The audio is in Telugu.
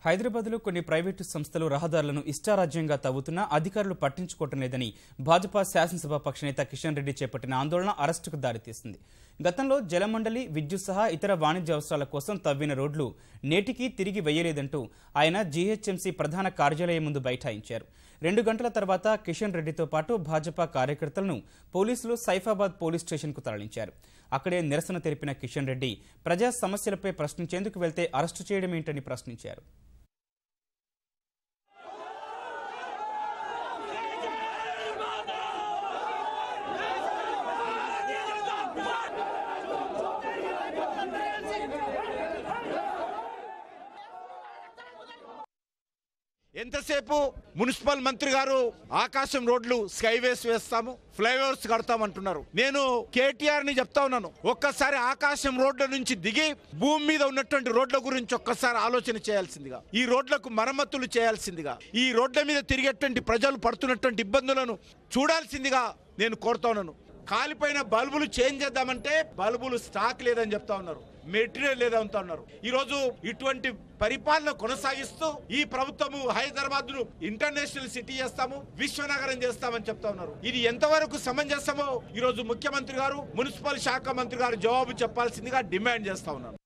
హైదరాబాద్లో కొన్ని ప్రైవేటు సంస్థలు రహదారులను ఇష్టారాజ్యంగా తవ్వుతున్నా అధికారులు పట్టించుకోవటం లేదని భాజపా శాసనసభ పక్షనేత కిషన్ రెడ్డి చేపట్టిన ఆందోళన అరెస్టుకు దారితీసింది. గతంలో జలమండలి, విద్యుత్ సహా ఇతర వాణిజ్య అవసరాల కోసం తవ్విన రోడ్లు నేటికి తిరిగి వేయలేదంటూ ఆయన జీహెచ్ఎంసీ ప్రధాన కార్యాలయం ముందు బైఠాయించారు. 2 గంటల తర్వాత కిషన్ రెడ్డితో పాటు భాజపా కార్యకర్తలను పోలీసులు సైఫాబాద్ పోలీస్ స్టేషన్కు తరలించారు. అక్కడే నిరసన తెలిపిన కిషన్ రెడ్డి ప్రజా సమస్యలపై ప్రశ్నించేందుకు వెళ్తే అరెస్టు చేయడమేంటని ప్రశ్నించారు. ఎంతసేపు మున్సిపల్ మంత్రి గారు ఆకాశం రోడ్లు స్కైవేస్ వేస్తాము, ఫ్లైఓవర్స్ కడతామంటున్నారు. నేను కేటీఆర్ ని చెప్తా ఉన్నాను, ఒక్కసారి ఆకాశం రోడ్ల నుంచి దిగి భూమి మీద ఉన్నటువంటి రోడ్ల గురించి ఒక్కసారి ఆలోచన చేయాల్సిందిగా, ఈ రోడ్లకు మరమ్మతులు చేయాల్సిందిగా, ఈ రోడ్ల మీద తిరిగేటువంటి ప్రజలు పడుతున్నటువంటి ఇబ్బందులను చూడాల్సిందిగా నేను కోరుతా ఉన్నాను. కాలిపోయిన బల్బులు చేంజ్ చేద్దామంటే బల్బులు స్టాక్ లేదని చెప్తా ఉన్నారు, మెటీరియల్ లేదంటా ఉన్నారు. ఈ రోజు ఇటువంటి పరిపాలన కొనసాగిస్తూ ఈ ప్రభుత్వము హైదరాబాద్ ను ఇంటర్నేషనల్ సిటీ చేస్తాము, విశ్వనగరం చేస్తామని చెప్తా ఉన్నారు. ఇది ఎంతవరకు సమంజసమో ఈ రోజు ముఖ్యమంత్రి గారు, మున్సిపల్ శాఖ మంత్రి గారు జవాబు చెప్పాల్సిందిగా డిమాండ్ చేస్తా ఉన్నారు.